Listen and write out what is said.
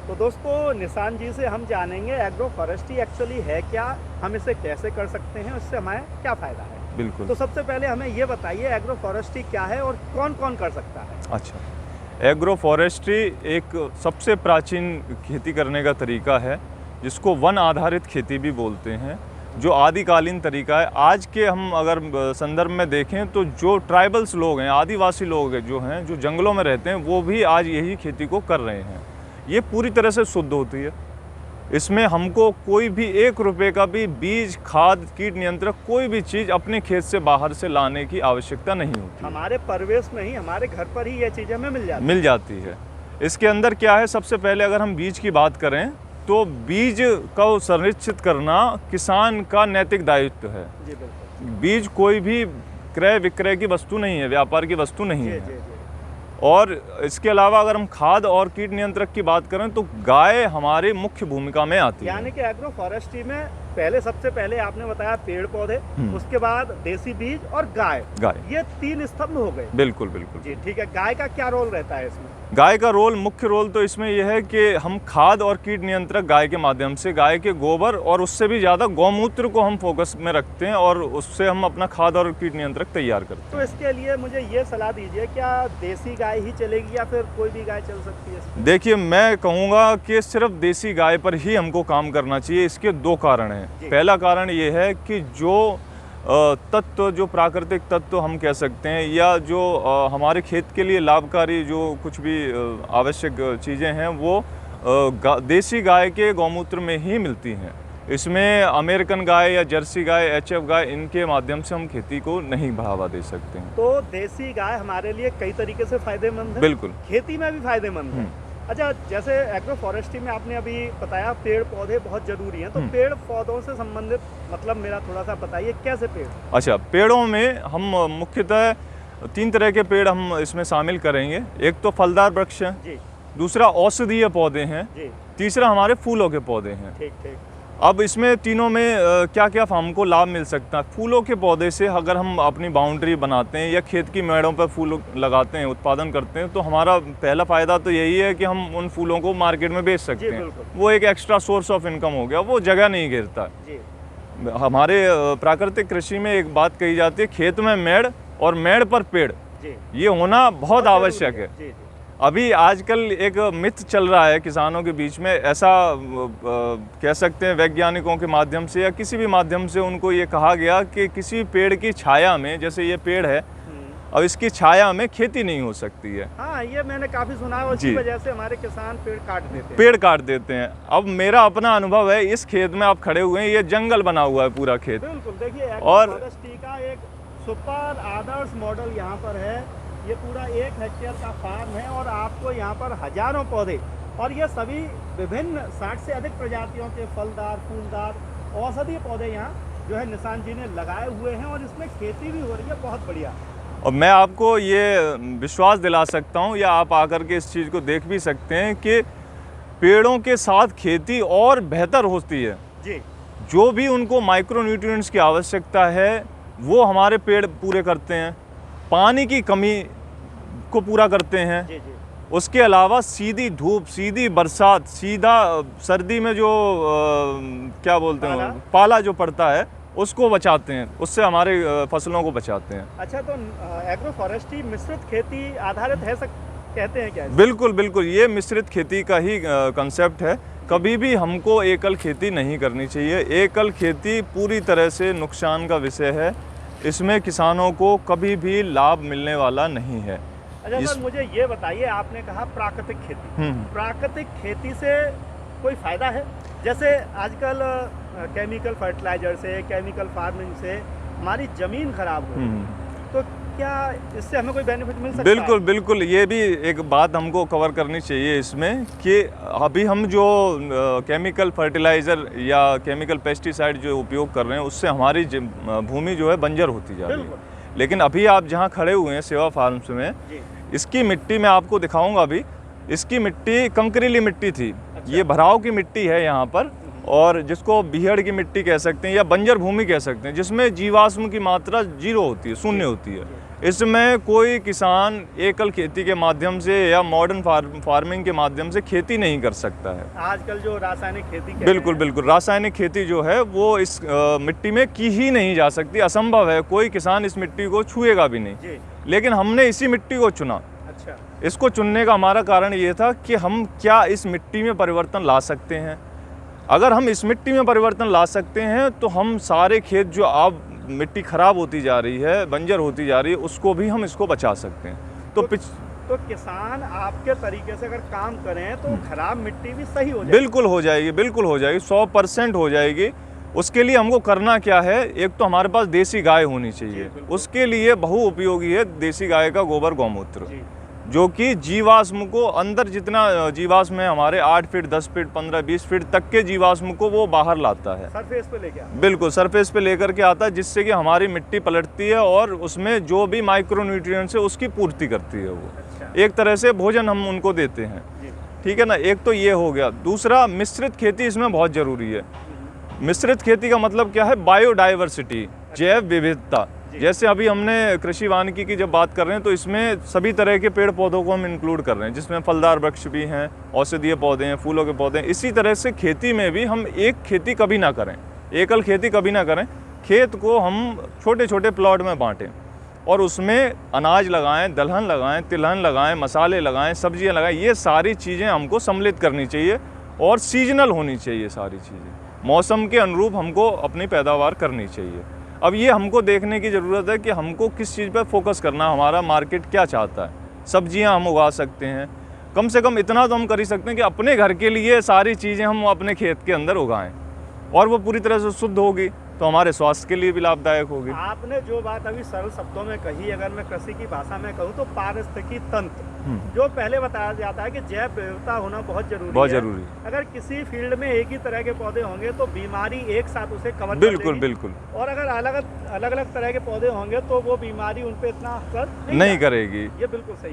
तो दोस्तों निशान जी से हम जानेंगे एग्रो फॉरेस्ट्री एक्चुअली है क्या, हम इसे कैसे कर सकते हैं, उससे हमें क्या फ़ायदा है। बिल्कुल। तो सबसे पहले हमें ये बताइए एग्रो फॉरेस्ट्री क्या है और कौन कौन कर सकता है। अच्छा, एग्रो फॉरेस्ट्री एक सबसे प्राचीन खेती करने का तरीका है जिसको वन आधारित खेती भी बोलते हैं, जो आदिकालीन तरीका है। आज के हम अगर संदर्भ में देखें तो जो ट्राइबल्स लोग हैं, आदिवासी लोग हैं, जो जंगलों में रहते हैं, वो भी आज यही खेती को कर रहे हैं। ये पूरी तरह से शुद्ध होती है। इसमें हमको कोई भी 1 रुपये का भी बीज, खाद, कीट नियंत्रक कोई भी चीज़ अपने खेत से बाहर से लाने की आवश्यकता नहीं होती। हमारे परिवेश में ही, हमारे घर पर ही ये चीज़ें हमें मिल जाती है। इसके अंदर क्या है, सबसे पहले अगर हम बीज की बात करें तो बीज को संरक्षित करना किसान का नैतिक दायित्व है। जी बिल्कुल। बीज कोई भी क्रय विक्रय की वस्तु नहीं है, व्यापार की वस्तु नहीं है। जी। और इसके अलावा अगर हम खाद और कीट नियंत्रक की बात करें तो गाय हमारी मुख्य भूमिका में आती है। यानी कि एग्रो फॉरेस्ट्री में सबसे पहले आपने बताया पेड़ पौधे, उसके बाद देसी बीज और गाय, ये 3 स्तंभ हो गए। बिल्कुल बिल्कुल जी ठीक है। गाय का क्या रोल रहता है इसमें? गाय का रोल, मुख्य रोल तो इसमें यह है कि हम खाद और कीट नियंत्रक गाय के माध्यम से, गाय के गोबर और उससे भी ज़्यादा गौमूत्र को हम फोकस में रखते हैं और उससे हम अपना खाद और कीट नियंत्रक तैयार करते हैं। तो इसके लिए मुझे ये सलाह दीजिए, क्या देसी गाय ही चलेगी या फिर कोई भी गाय चल सकती है? देखिए, मैं कहूँगा कि सिर्फ देसी गाय पर ही हमको काम करना चाहिए। इसके 2 कारण हैं। पहला कारण ये है कि जो तत्व, जो प्राकृतिक तत्व हम कह सकते हैं, या जो हमारे खेत के लिए लाभकारी जो कुछ भी आवश्यक चीज़ें हैं, वो देसी गाय के गौमूत्र में ही मिलती हैं। इसमें अमेरिकन गाय या जर्सी गाय, एचएफ गाय, इनके माध्यम से हम खेती को नहीं बढ़ावा दे सकते हैं। तो देसी गाय हमारे लिए कई तरीके से फायदेमंद है। बिल्कुल, खेती में भी फायदेमंद है। अच्छा, जैसे एग्रो फॉरेस्ट्री में आपने अभी बताया पेड़ पौधे बहुत जरूरी हैं, तो पेड़ पौधों से संबंधित मतलब मेरा थोड़ा सा बताइए, कैसे पेड़? अच्छा, पेड़ों में हम मुख्यतः 3 तरह के पेड़ हम इसमें शामिल करेंगे। एक तो फलदार वृक्ष हैं, दूसरा औषधीय पौधे हैं, तीसरा हमारे फूलों के पौधे हैं। ठीक। अब इसमें तीनों में क्या क्या हमको लाभ मिल सकता है। फूलों के पौधे से अगर हम अपनी बाउंड्री बनाते हैं या खेत की मेड़ों पर फूल लगाते हैं, उत्पादन करते हैं, तो हमारा पहला फ़ायदा तो यही है कि हम उन फूलों को मार्केट में बेच सकते हैं। वो एक एक्स्ट्रा सोर्स ऑफ इनकम हो गया, वो जगह नहीं घेरता। हमारे प्राकृतिक कृषि में एक बात कही जाती है, खेत में मेड़ और मेड़ पर पेड़, ये होना बहुत आवश्यक है। अभी आजकल एक मिथ चल रहा है किसानों के बीच में, ऐसा कह सकते हैं वैज्ञानिकों के माध्यम से या किसी भी माध्यम से उनको ये कहा गया कि किसी पेड़ की छाया में, जैसे ये पेड़ है, अब इसकी छाया में खेती नहीं हो सकती है। हाँ, ये मैंने काफ़ी सुना है, उसी वजह से हमारे किसान पेड़ काट देते हैं। अब मेरा अपना अनुभव है, इस खेत में आप खड़े हुए हैं, ये जंगल बना हुआ है पूरा खेत। बिल्कुल, देखिए एग्रो फॉरेस्ट्री का एक सुपर आदर्श मॉडल यहाँ पर है। ये पूरा 1 हेक्टेयर का फार्म है और आपको यहाँ पर हजारों पौधे, और ये सभी विभिन्न 60 से अधिक प्रजातियों के फलदार, फूलदार, औषधीय पौधे यहाँ जो है निशान जी ने लगाए हुए हैं, और इसमें खेती भी हो रही है बहुत बढ़िया। और मैं आपको ये विश्वास दिला सकता हूँ, या आप आकर के इस चीज़ को देख भी सकते हैं कि पेड़ों के साथ खेती और बेहतर होती है। जी। जो भी उनको माइक्रो न्यूट्रिएंट्स की आवश्यकता है वो हमारे पेड़ पूरे करते हैं, पानी की कमी को पूरा करते हैं। जी। उसके अलावा सीधी धूप, सीधी बरसात, सीधा सर्दी में जो क्या बोलते हैं, पाला जो पड़ता है, उसको बचाते हैं, उससे हमारे फसलों को बचाते हैं। अच्छा, तो एग्रो फॉरेस्ट्री मिश्रित खेती आधारित है, कहते हैं क्या? बिल्कुल, ये मिश्रित खेती का ही कंसेप्ट है। कभी भी हमको एकल खेती नहीं करनी चाहिए। एकल खेती पूरी तरह से नुकसान का विषय है, इसमें किसानों को कभी भी लाभ मिलने वाला नहीं है। अच्छा सर, मुझे ये बताइए, आपने कहा प्राकृतिक खेती, प्राकृतिक खेती से कोई फायदा है? जैसे आजकल केमिकल फर्टिलाइजर से, केमिकल फार्मिंग से हमारी ज़मीन खराब हो रही है, तो क्या इससे हमें कोई बेनिफिट मिल सकता है? बिल्कुल, ये भी एक बात हमको कवर करनी चाहिए इसमें कि अभी हम जो केमिकल फर्टिलाइज़र या केमिकल पेस्टिसाइड जो उपयोग कर रहे हैं, उससे हमारी भूमि जो है बंजर होती जा रही है। लेकिन अभी आप जहाँ खड़े हुए हैं सेवा फार्म्स में, इसकी मिट्टी मैं आपको दिखाऊंगा। अभी इसकी मिट्टी कंकरीली मिट्टी थी। अच्छा। ये भराव की मिट्टी है यहाँ पर, और जिसको बीहड़ की मिट्टी कह सकते हैं या बंजर भूमि कह सकते हैं, जिसमें जीवाश्म की मात्रा 0 होती है, शून्य होती है। इसमें कोई किसान एकल खेती के माध्यम से या मॉडर्न फार्मिंग के माध्यम से खेती नहीं कर सकता है। आजकल जो रासायनिक खेती कह बिल्कुल रहे हैं, बिल्कुल, रासायनिक खेती जो है वो इस मिट्टी में की ही नहीं जा सकती, असंभव है, कोई किसान इस मिट्टी को छुएगा भी नहीं। जी, लेकिन हमने इसी मिट्टी को चुना। अच्छा, इसको चुनने का हमारा कारण ये था कि हम क्या इस मिट्टी में परिवर्तन ला सकते हैं। अगर हम इस मिट्टी में परिवर्तन ला सकते हैं तो हम सारे खेत जो अब मिट्टी खराब होती जा रही है, बंजर होती जा रही है, उसको भी हम इसको बचा सकते हैं। तो किसान आपके तरीके से अगर काम करें तो खराब मिट्टी भी सही हो जाएगी। बिल्कुल हो जाएगी, बिल्कुल हो जाएगी, 100% हो जाएगी। उसके लिए हमको करना क्या है, एक तो हमारे पास देसी गाय होनी चाहिए। उसके लिए बहुउपयोगी है देसी गाय का गोबर गौमूत्र, जी, जो कि जीवाश्म को अंदर जितना जीवाश्म है हमारे 8 फीट 10 फीट 15-20 फीट तक के जीवाश्म को वो बाहर लाता है। सरफेस पे लेके आता बिल्कुल सरफेस पे लेकर के आता है, जिससे कि हमारी मिट्टी पलटती है और उसमें जो भी माइक्रो न्यूट्रिएंट्स है उसकी पूर्ति करती है वो। अच्छा, एक तरह से भोजन हम उनको देते हैं। जी, ठीक है ना, एक तो ये हो गया। दूसरा, मिश्रित खेती इसमें बहुत ज़रूरी है। मिश्रित खेती का मतलब क्या है, बायोडाइवर्सिटी, जैव विविधता। जैसे अभी हमने कृषि वानिकी की जब बात कर रहे हैं तो इसमें सभी तरह के पेड़ पौधों को हम इंक्लूड कर रहे हैं, जिसमें फलदार वृक्ष भी हैं, औषधीय पौधे हैं, फूलों के पौधे हैं। इसी तरह से खेती में भी हम एक खेती कभी ना करें, एकल खेती कभी ना करें। खेत को हम छोटे छोटे प्लॉट में बांटें और उसमें अनाज लगाएं, दलहन लगाएं, तिलहन लगाएं, मसाले लगाएं, सब्जियां लगाएं। ये सारी चीज़ें हमको सम्मिलित करनी चाहिए और सीजनल होनी चाहिए सारी चीज़ें, मौसम के अनुरूप हमको अपनी पैदावार करनी चाहिए। अब ये हमको देखने की ज़रूरत है कि हमको किस चीज़ पर फोकस करना, हमारा मार्केट क्या चाहता है। सब्जियां हम उगा सकते हैं, कम से कम इतना तो हम कर ही सकते हैं कि अपने घर के लिए सारी चीज़ें हम अपने खेत के अंदर उगाएं और वो पूरी तरह से शुद्ध होगी तो हमारे स्वास्थ्य के लिए भी लाभदायक होगी। आपने जो बात अभी सरल शब्दों में कही, अगर मैं कृषि की भाषा में कहूँ तो पारिस्थितिकी तंत्र, जो पहले बताया जाता है कि जैव विविधता होना बहुत जरूरी है। बहुत जरूरी है। अगर किसी फील्ड में एक ही तरह के पौधे होंगे तो बीमारी एक साथ उसे कवर कर बिल्कुल देगी। बिल्कुल, और अगर अलग अलग तरह के पौधे होंगे तो वो बीमारी उन पे इतना असर नहीं करेगी। ये बिल्कुल सही।